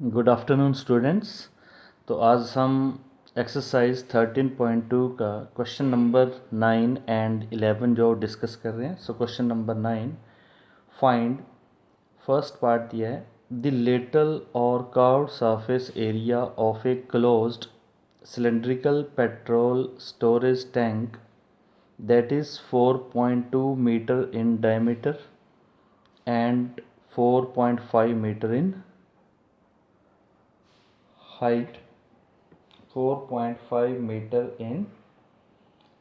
Good afternoon students. तो आज हम एक्सरसाइज 13.2 का क्वेश्चन नंबर 9 एंड 11 जो डिस्कस कर रहे हैं। So question number 9, find, first part दिया है, द लेटरल और curved surface area of a closed cylindrical petrol storage tank that is 4.2 meter in diameter and 4.5 meter in height, 4.5 metre in,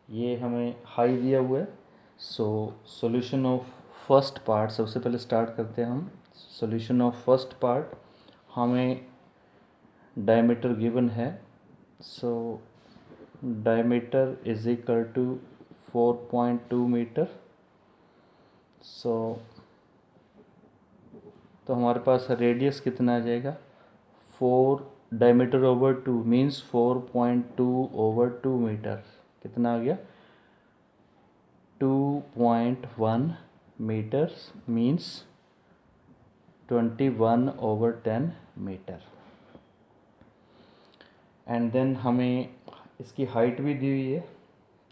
ये हमें high दिया हुआ है। So solution of first part, सबसे पहले स्टार्ट करते हैं हम। सॉल्यूशन ऑफ फर्स्ट पार्ट, हमें डायमीटर गिवन है। So diameter is equal to 4.2 metre. So तो हमारे पास रेडियस कितना आ जाएगा, 4 diameter over 2 means 4.2 over 2 metre, कितना आ गया 2.1 metres means 21 over 10 metre. And then हमें इसकी हाइट भी दी हुई है।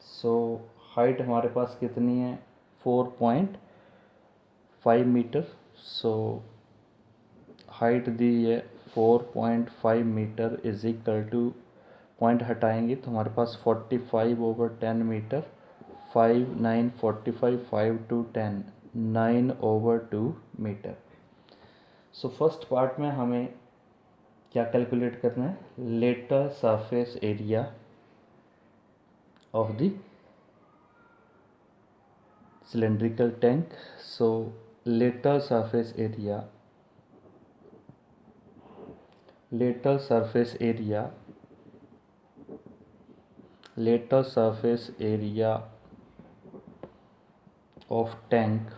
सो हाइट हमारे पास कितनी है, 4.5 मीटर। सो हाइट दी है 4.5 metre is equal to, point हटाएंगे तो हमारे पास 45 over 10 metre, 5 9 45, 5 to 10 9 over 2 metre. So first part में हमें क्या कैलकुलेट करना है, lateral surface area of the cylindrical tank. So lateral surface area, lateral surface area, lateral surface area of tank,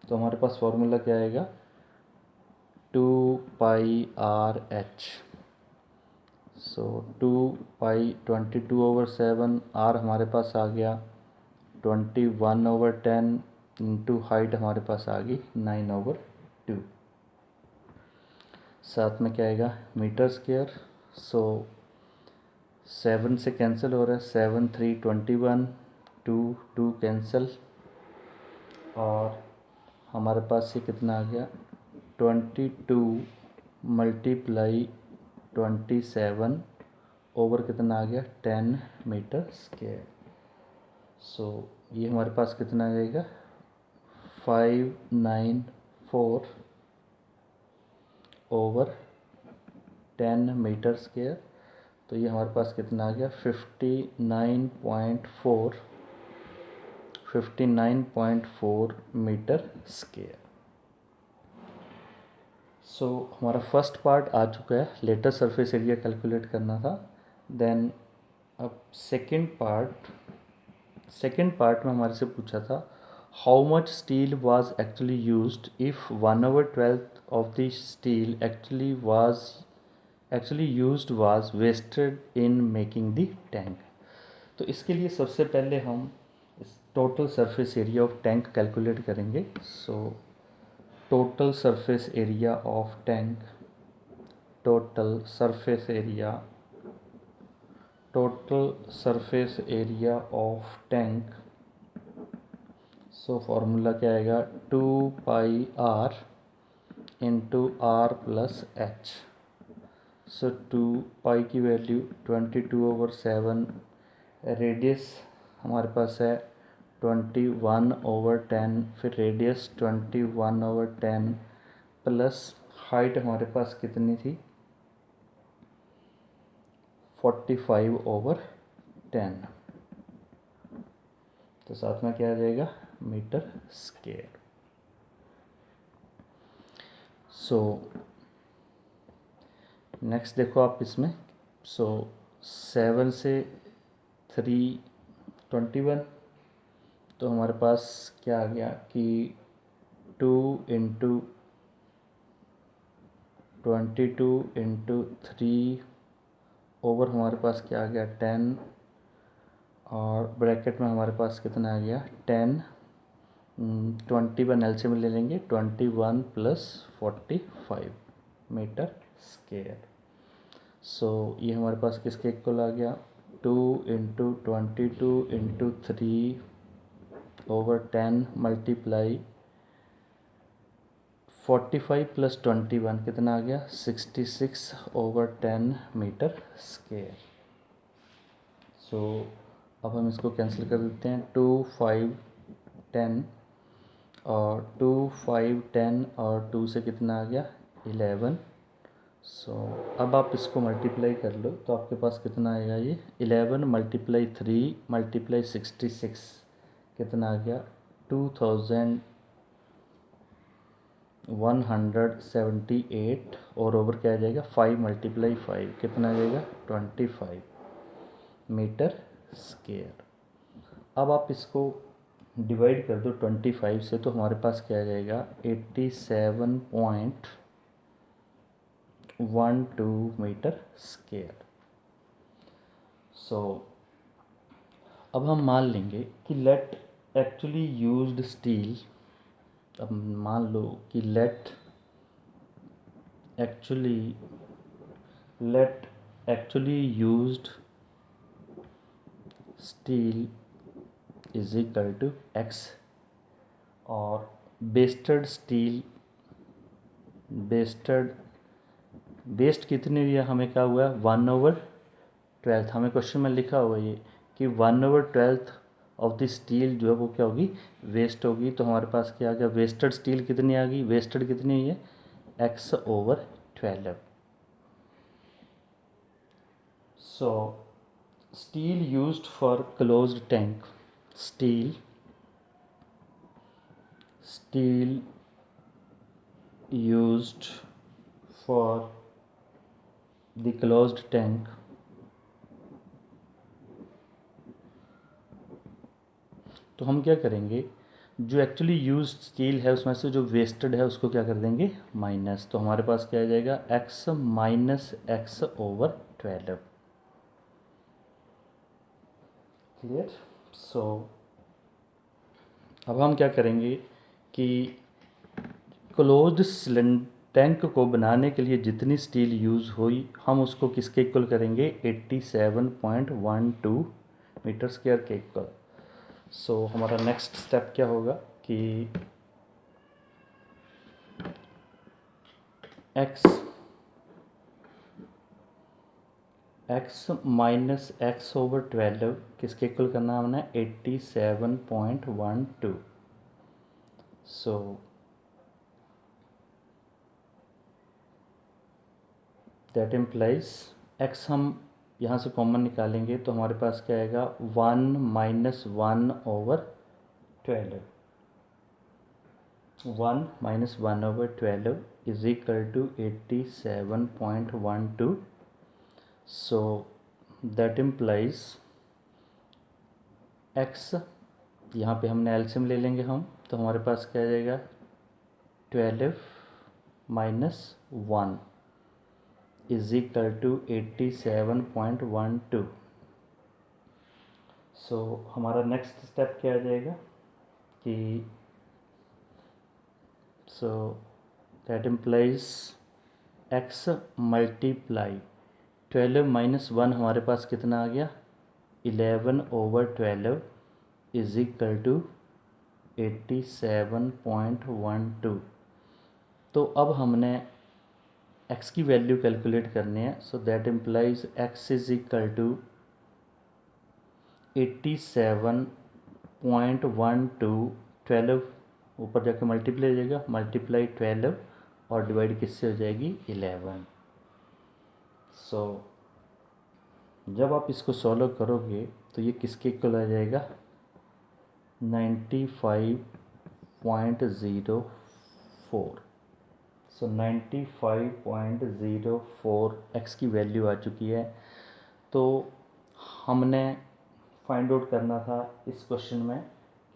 तो हमारे पास फॉर्मूला क्या आएगा, 2πRH। सो 2π 22 ओवर 7, R हमारे पास आ गया 21 ओवर 10 इंटू हाइट हमारे पास आ गई 9 ओवर 2, साथ में क्या आएगा मीटर स्क्वायर। सो 7 से कैंसिल हो रहा है, 7 3 21, 2 2 कैंसिल, और हमारे पास ये कितना आ गया 22 मल्टीप्लाई 27 ओवर कितना आ गया 10 मीटर स्क्वायर। सो ये हमारे पास कितना आ जाएगा 594 ओवर 10 मीटर स्क्वायर। तो ये हमारे पास कितना आ गया 59.4 मीटर स्क्वायर। सो हमारा फर्स्ट पार्ट आ चुका है, लेटर सरफेस एरिया कैलकुलेट करना था। देन अब सेकंड पार्ट में हमारे से पूछा था, how much steel was actually used if 1/12 of the steel actually used was wasted in making the tank. तो इसके लिए सबसे पहले हम total surface area of tank calculate करेंगे। So total surface area of tank, total surface area of tank. So formula क्या आएगा 2πR into R plus H। So 2π की वैल्यू 22 ओवर 7, रेडियस हमारे पास है 21 ओवर 10, फिर रेडियस 21 ओवर 10 प्लस हाइट हमारे पास कितनी थी 45 ओवर 10, तो साथ में क्या आ जाएगा मीटर स्क्वायर। सो नेक्स्ट देखो आप इसमें, सो 7 से 3 21, तो हमारे पास क्या आ गया कि 2 इंटू 22 इंटू 3 ओवर हमारे पास क्या आ गया 10, और ब्रैकेट में हमारे पास कितना आ गया 10, 21 एलसीएम ले लेंगे 21 प्लस 45, मीटर स्क्वायर। सो ये हमारे पास किसके इक्वल आ गया, 2 इंटू 22 इंटू 3/10 मल्टीप्लाई 45 प्लस 21 कितना आ गया, 66/10 मीटर स्क्वायर। सो अब हम इसको कैंसिल कर देते हैं, 2 5 10 और 2 5 10 और 2 से कितना आ गया, 11। सो अब आप इसको मल्टीप्लाई कर लो तो आपके पास कितना आएगा, ये 11 मल्टीप्लाई 3 मल्टीप्लाई 66 कितना आ गया, 2178 और ओवर क्या आ जाएगा, 5 मल्टीप्लाई 5 कितना आ जाएगा, 25 मीटर स्क्वायर। अब आप इसको डिवाइड कर दो 25 से, तो हमारे पास क्या आ जाएगा, 87.12 मीटर स्क्वायर। सो अब हम मान लेंगे कि लेट एक्चुअली यूज्ड स्टील, अब मान लो कि let actually used steel is equal to X और बेस्ड कितनी हुई है, हमें क्या हुआ है, 1/12। हमें क्वेश्चन में लिखा हुआ है ये कि 1/12 ऑफ द स्टील जो है वो क्या होगी, वेस्ट होगी। तो हमारे पास क्या आ गया, वेस्टेड स्टील कितनी आ गई, वेस्टेड कितनी हुई है, x/12। So steel used for closed tank, steel used for the closed tank तो हम क्या करेंगे, जो एक्चुअली यूज्ड स्टील है उसमें से जो वेस्टेड है उसको क्या कर देंगे, माइनस। तो हमारे पास क्या आ जाएगा, x माइनस x/12। क्लियर। सो अब हम क्या करेंगे कि क्लोज्ड टैंक को बनाने के लिए जितनी स्टील यूज़ हुई हम उसको किसके इक्वल करेंगे, 87.12 मीटर स्क्वायर के इक्वल। सो हमारा नेक्स्ट स्टेप क्या होगा कि x माइनस x/12 किसके इक्वल करना है हमने, 87.12। सो दैट इम्प्लाइज x हम यहाँ से कॉमन निकालेंगे तो हमारे पास क्या आएगा, 1 minus 1/12। 1 minus 1/12 is equal to 87.12। So that implies x, यहाँ पे हमने एलसीएम ले लेंगे हम, तो हमारे पास क्या आ जाएगा, 12 माइनस 1 इज इक्वल टू 87.12। सो हमारा नेक्स्ट स्टेप क्या आ जाएगा कि सो that implies x multiply 12 minus 1 हमारे पास कितना आ गया, 11/12 इज इक्वल टू 87.12। तो अब हमने x की वैल्यू कैलकुलेट करनी है। So that implies x is equal to 87.12, 12 ऊपर जाके मल्टीप्लाई हो जाएगा, मल्टीप्लाई 12 और डिवाइड किससे हो जाएगी, 11। सो जब आप इसको सॉल्व करोगे तो ये किसके इक्वल आ जाएगा, 95.04। सो 95.04 x की वैल्यू आ चुकी है। तो हमने फाइंड आउट करना था इस क्वेश्चन में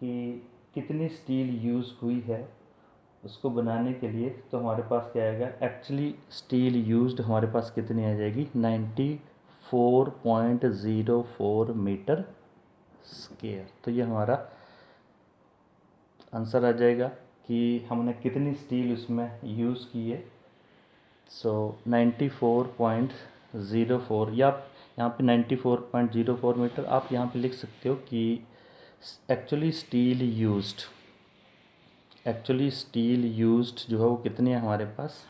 कि कितनी स्टील यूज़ हुई है उसको बनाने के लिए। तो हमारे पास क्या आएगा, एक्चुअली स्टील यूज्ड हमारे पास कितनी आ जाएगी, 94.04 मीटर स्क्वायर। तो ये हमारा आंसर आ जाएगा कि हमने कितनी स्टील उसमें यूज़ की है। सो 94.04 या यहाँ पे 94.04 मीटर आप यहाँ पे लिख सकते हो कि एक्चुअली स्टील यूज्ड जो है वो कितनी है हमारे पास,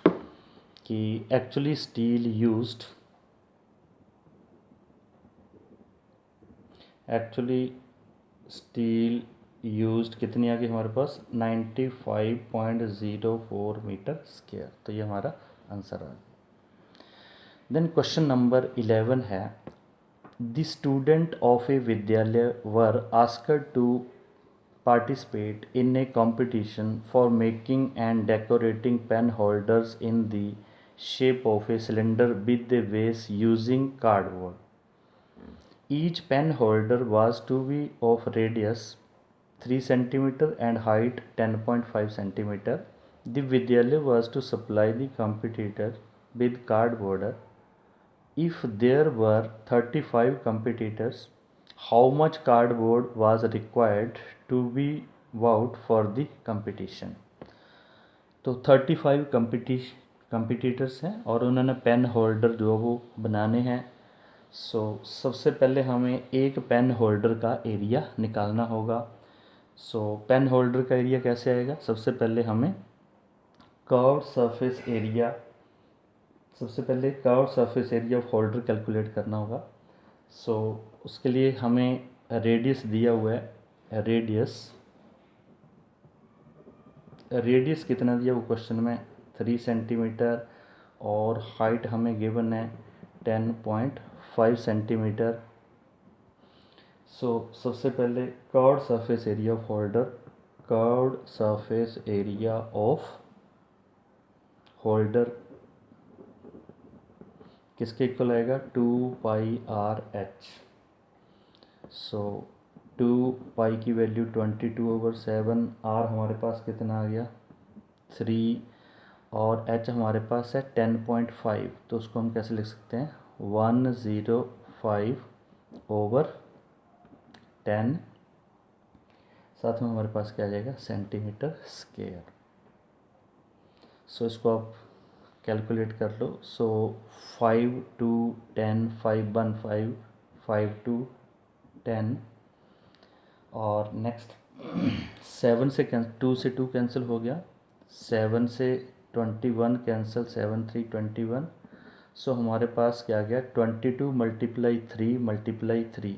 कि एक्चुअली स्टील यूज्ड कितनी आ गई हमारे पास 95.04 मीटर स्क्वायर। तो ये हमारा आंसर आ गया। देन क्वेश्चन नंबर 11 है, द स्टूडेंट ऑफ ए विद्यालय were asked to participate in a competition for making and decorating pen holders in the shape of a cylinder with a base using cardboard. Each pen holder was to be of radius 3 cm and height 10.5 cm. The Vidyalaya was to supply the competitor with cardboard. If there were 35 competitors, how much cardboard was required to be bought for the competition? तो 35 competitors हैं और उन्होंने pen holder जो वो बनाने हैं। सो सबसे पहले हमें एक पेन होल्डर का एरिया निकालना होगा। सो पेन होल्डर का एरिया कैसे आएगा, सबसे पहले हमें curved surface area of holder calculate करना होगा। सो उसके लिए हमें रेडियस दिया हुआ है, रेडियस कितना दिया वो क्वेश्चन में 3 सेंटीमीटर और हाइट हमें गिवन है 10.5 सेंटीमीटर। सो सबसे पहले curved surface area of holder किसके इक्वल आएगा 2πr/h। सो 2π की वैल्यू 22/7, r हमारे पास कितना आ गया 3 और h हमारे पास है 10.5, तो उसको हम कैसे लिख सकते हैं 105/10, साथ में हमारे पास क्या आ जाएगा सेंटीमीटर स्क्वायर। सो इसको आप कैलकुलेट कर लो। सो 5 2 10 5 1 5 5 2 10 और नेक्स्ट 7 से 2 से 2 कैंसिल हो गया, 7 से 21 कैंसिल, 7 3 21। सो हमारे पास क्या आ गया 22 × 3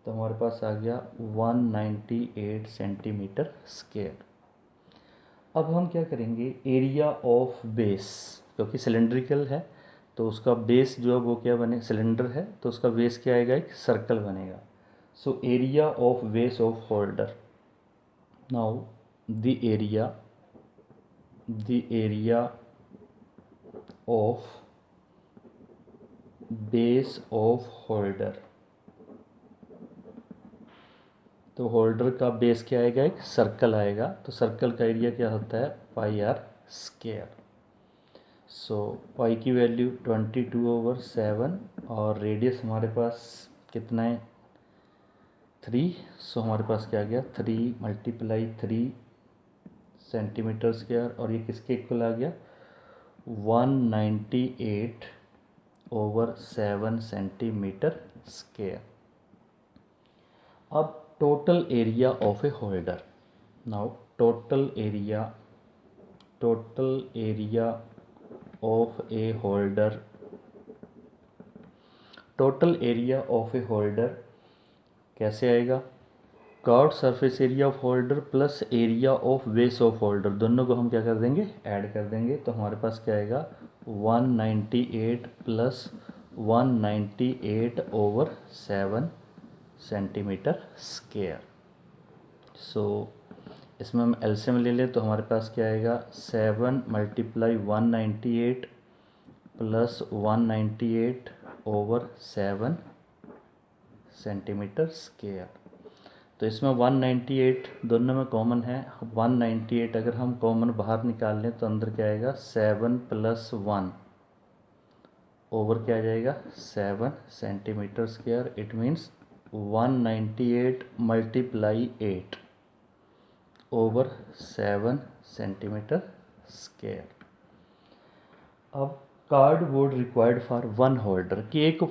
तो हमारे पास आ गया 198 सेंटीमीटर स्क्वायर। अब हम क्या करेंगे एरिया ऑफ बेस, क्योंकि सिलेंड्रिकल है तो उसका बेस जो है वो क्या बने सिलेंडर है तो उसका बेस क्या आएगा एक सर्कल बनेगा। So area of base of holder, now the area of base of holder, तो होल्डर का बेस क्या आएगा एक सर्कल आएगा, तो सर्कल का एरिया क्या होता है πr²। सो पाई की वैल्यू 22/7 और रेडियस हमारे पास कितना है 3। सो हमारे पास क्या आ गया 3 × 3 सेंटीमीटर स्क्वायर और ये किसके इक्वल आ गया 198/7 सेंटीमीटर स्क्वायर। अब total area of A holder, now total area of A holder, कैसे आएगा curved surface area of holder plus area of base of holder, दोनों को हम क्या कर देंगे ऐड कर देंगे, तो हमारे पास क्या आएगा 198 + 198/7 सेंटीमीटर स्क्वायर। सो इसमें हम एलसीएम ले लें तो हमारे पास क्या आएगा 7 × 198 + 198/7 सेंटीमीटर स्क्वायर। तो इसमें 198 दोनों में कॉमन है, 198 अगर हम कॉमन बाहर निकाल लें तो अंदर क्या आएगा 7 + 1 ओवर क्या आ जाएगा 7 centimetre square. It means 198 × 8/7 centimetre square. अब cardboard required for one holder, कि एक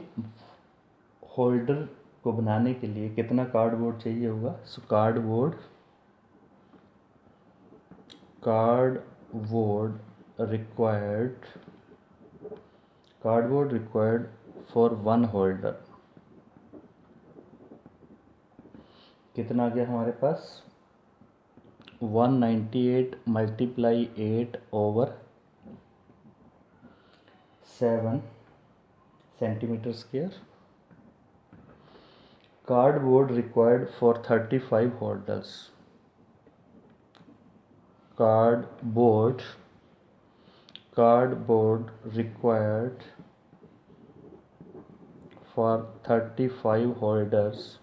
होल्डर को बनाने के लिए कितना कार्डबोर्ड चाहिए होगा। So cardboard required for one holder कितना आ गया हमारे पास, 198 multiply 8 over 7 centimetre square. Cardboard required for 35 holders, cardboard required for 35 holders,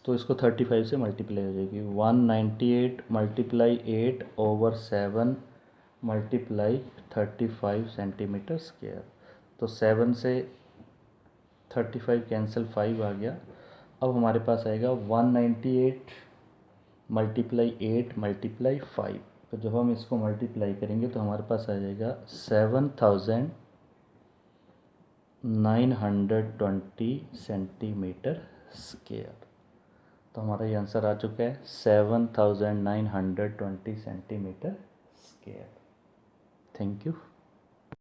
तो इसको 35 से मल्टीप्लाई हो जाएगी, 198 multiply 8 over 7 multiply 35 centimetre square. तो 7 से 35 कैंसिल, 5 आ गया। अब हमारे पास आएगा 198 मल्टीप्लाई 8 मल्टीप्लाई 5। तो जब हम इसको मल्टीप्लाई करेंगे तो हमारे पास आ जाएगा 7920 सेंटीमीटर स्क्वायर। तो हमारा ये आंसर आ चुका है 7920 सेंटीमीटर स्क्वायर। Thank you.